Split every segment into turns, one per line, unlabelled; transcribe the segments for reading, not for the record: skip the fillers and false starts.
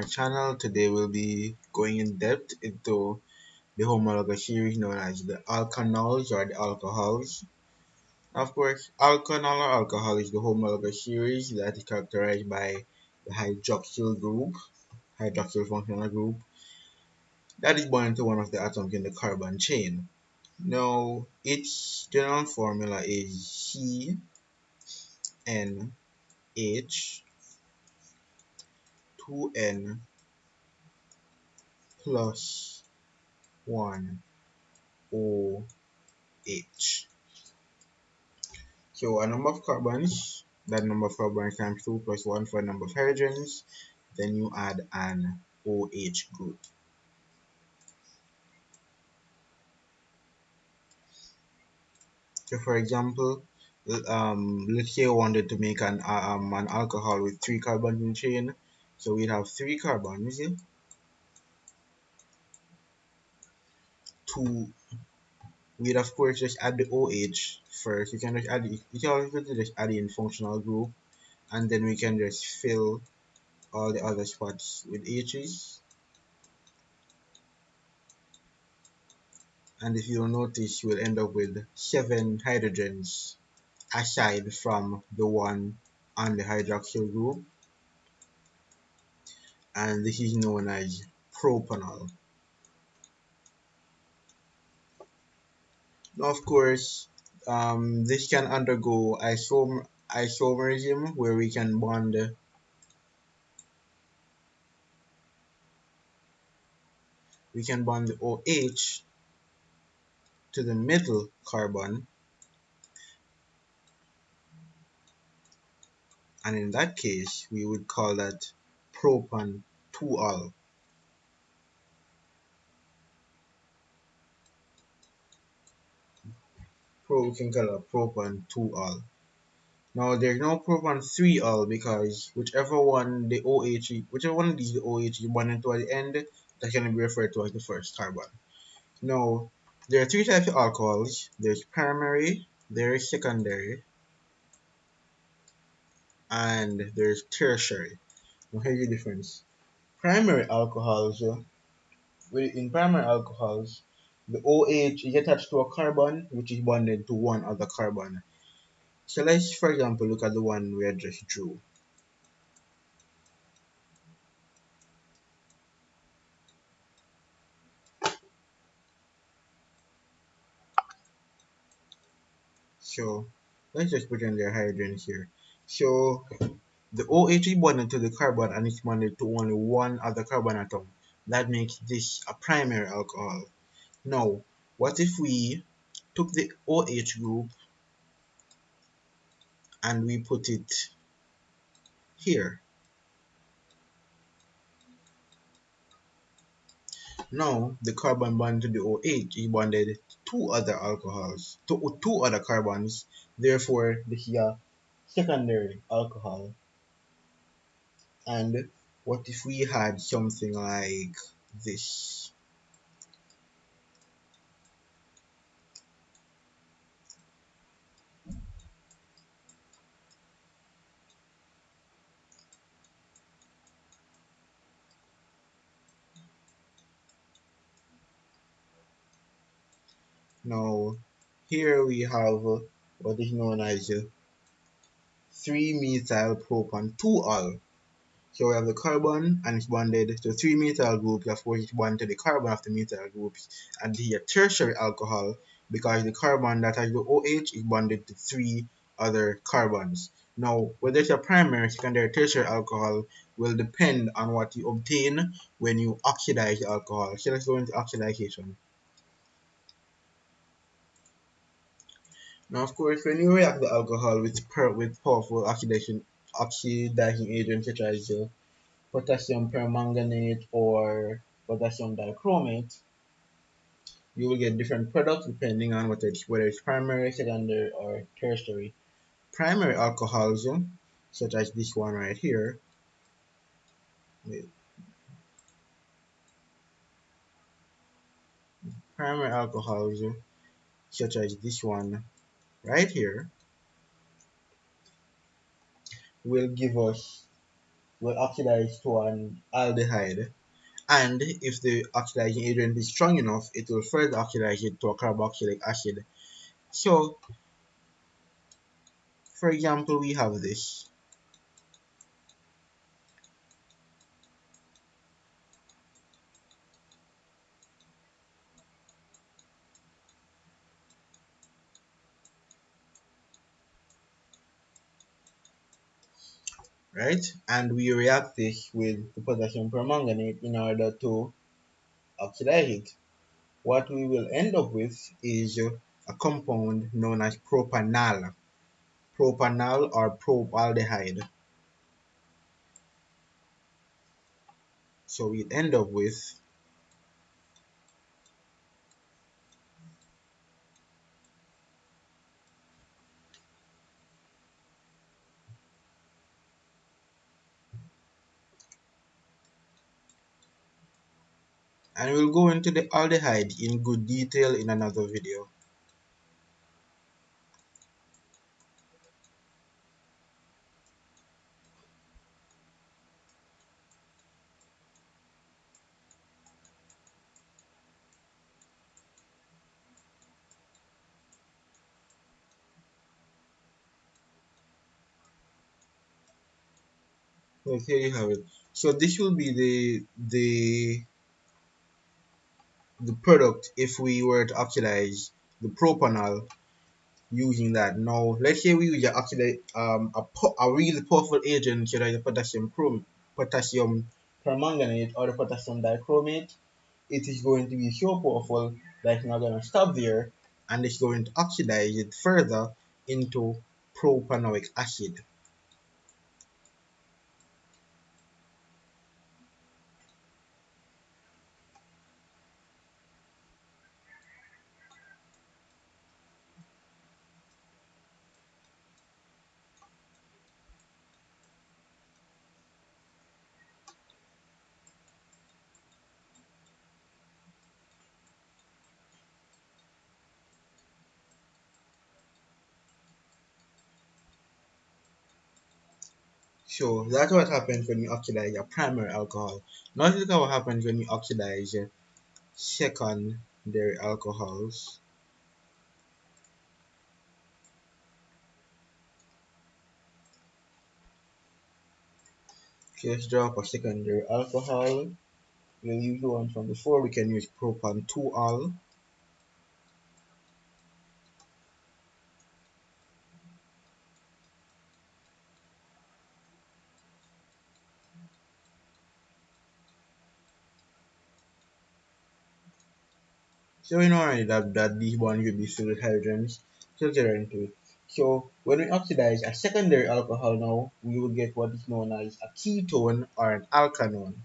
channel. Today we'll be going in depth into the homologous series known as the alkanols or the alcohols. Of course, alkanol or alcohol is the homologous series that is characterized by the hydroxyl group, hydroxyl functional group, that is bound to one of the atoms in the carbon chain. Now, its general formula is CnH2n plus 1 OH. So a number of carbons, that number of carbons times 2 plus 1 for a number of hydrogens, then you add an OH group. So for example, let's say I wanted to make an alcohol with 3 carbons in chain. So we'd have 3 carbons, to we'd of course just add the OH first. You can just add it, you can also just add in functional group, and then we can just fill all the other spots with H's. And if you notice, you will end up with 7 hydrogens aside from the one on the hydroxyl group, and this is known as propanol. Now of course, this can undergo isomerism, where we can bond the OH to the middle carbon, and in that case we would call that propan 2-ol. We can call it propan 2-ol. Now there's no propan 3-ol because whichever one of these the OH you bond into at the end, that can be referred to as the first carbon. Now there are 3 types of alcohols. There's primary, there's secondary, and there's tertiary. Now here's the difference. Primary alcohols, in primary alcohols, the OH is attached to a carbon which is bonded to one other carbon. So let's, for example, look at the one we had just drew. So let's just pretend they're hydrogens here. So the OH is bonded to the carbon and it's bonded to only one other carbon atom. That makes this a primary alcohol. Now, what if we took the OH group and we put it here? Now, the carbon bond to the OH is bonded to 2 other alcohols, to 2 other carbons. Therefore, this is a secondary alcohol. And what if we had something like this? Now, here we have what is known as 3-methyl propan 2-ol. So we have the carbon and it's bonded to 3-methyl groups. Of course, it's bonded to the carbon of the methyl groups. And this is a tertiary alcohol because the carbon that has the OH is bonded to 3 other carbons. Now, whether it's a primary, secondary, tertiary alcohol will depend on what you obtain when you oxidize the alcohol. So let's go into oxidation. Now, of course, when you react the alcohol with powerful oxidizing agents such as potassium permanganate or potassium dichromate, you will get different products depending on whether it's primary, secondary, or tertiary. Primary alcohols, such as this one right here, primary alcohols, such as this one right here, will give us will oxidize to an aldehyde. And if the oxidizing agent is strong enough, it will further oxidize it to a carboxylic acid. So, for example, we have this, right? And we react this with the potassium permanganate in order to oxidize it. What we will end up with is a compound known as propanal. Propanal or propaldehyde. So we end up with, and we'll go into the aldehyde in good detail in another video. So here you have it. So this will be the product if we were to oxidize the propanol using that. Now let's say we use a really powerful agent such as the potassium permanganate or the potassium dichromate. It is going to be so powerful that it's not going to stop there, and it's going to oxidize it further into propanoic acid. So that's what happens when you oxidize a primary alcohol. Now look at what happens when you oxidize secondary alcohols. So let's draw up a secondary alcohol. We'll use the one from before. We can use propan 2-al. So we know already that these bonds will be filled with hydrogens. So let's get right into it. So when we oxidize a secondary alcohol now, we will get what is known as a ketone or an alkanone.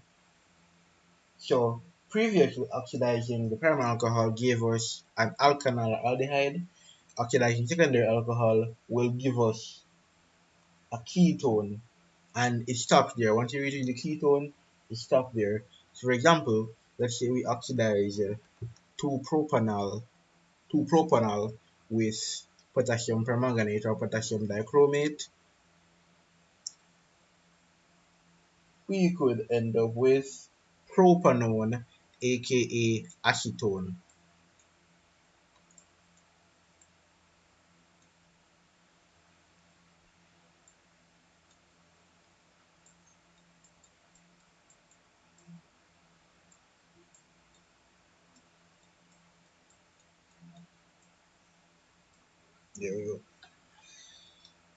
So previously oxidizing the primary alcohol gave us an alkanal or aldehyde. Oxidizing secondary alcohol will give us a ketone, and it stops there. Once you reach the ketone, it stops there. So for example, let's say we oxidize 2-propanol 2-propanol with potassium permanganate or potassium dichromate, we could end up with propanone, aka acetone. There we go.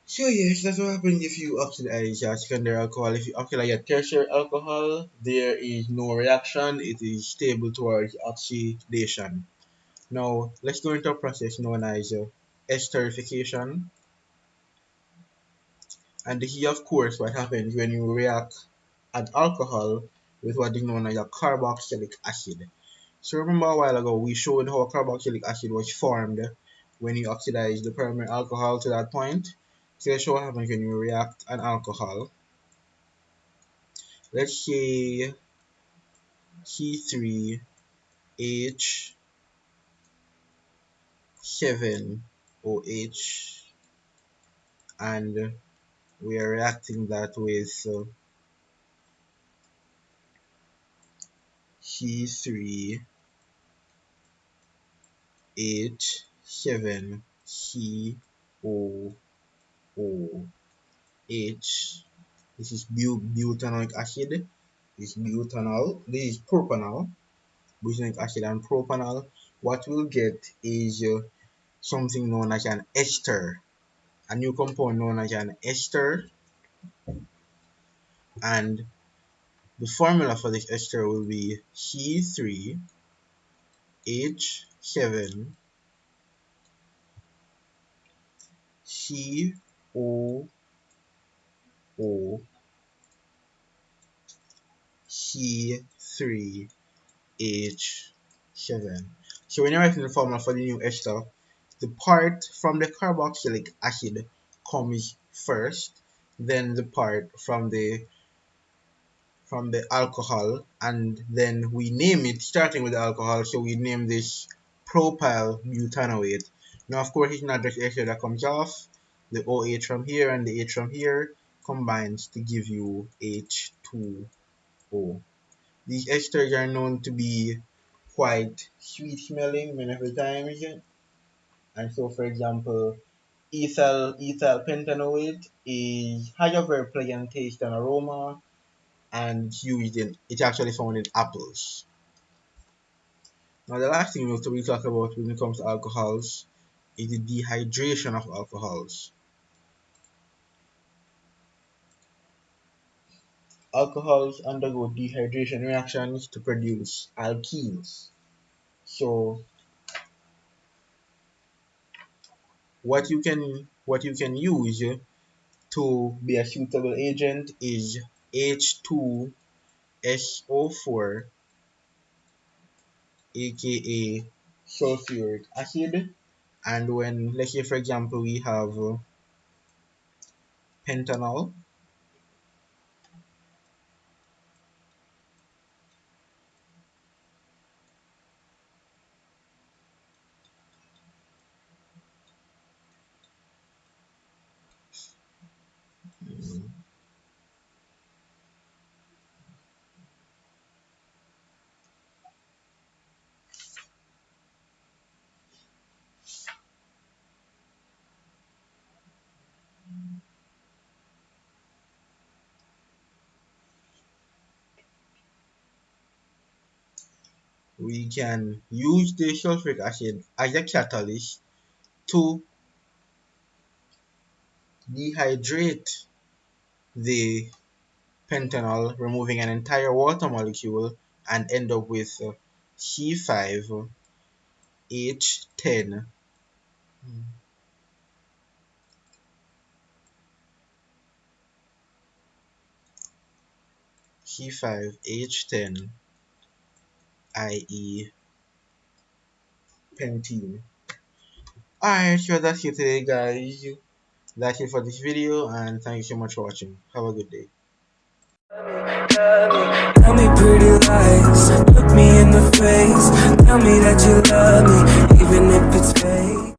So yes, that's what happens if you oxidize a secondary alcohol. If you oxidize a tertiary alcohol, there is no reaction. It is stable towards oxidation. Now let's go into a process known as esterification. And this is of course what happens when you react an alcohol with what is known as a carboxylic acid. So remember a while ago we showed how carboxylic acid was formed when you oxidize the primary alcohol to that point. So let's show what happens when you react an alcohol. Let's say C3H7OH, and we are reacting that with C3H7COOH. This is butanoic acid. This is butanol. This is propanol. Butanoic acid and propanol. What we'll get is something known as an ester, a new compound known as an ester, and the formula for this ester will be C3H7. So when you're writing the formula for the new ester, the part from the carboxylic acid comes first, then the part from the alcohol, and then we name it starting with the alcohol. So we name this propyl butanoate. Now of course it's not just ester that comes off. The OH from here and the H from here combines to give you H2O. These esters are known to be quite sweet smelling many of the times. And so for example, ethyl pentanoate has a very pleasant taste and aroma, and it's actually found in apples. Now the last thing we talk about when it comes to alcohols is the dehydration of alcohols. Alcohols undergo dehydration reactions to produce alkenes. So what you can use to be a suitable agent is H2SO4, aka sulfuric acid. And when, let's say for example, we have pentanol, we can use the sulfuric acid as a catalyst to dehydrate the pentanol, removing an entire water molecule, and end up with C5H10, C5H10, i.e. pentene. Alright, so that's it today, guys. That's it for this video, and thank you so much for watching. Have a good day.
Tell me pretty lies, look me in the face. Tell me that you love me, even if it's fake.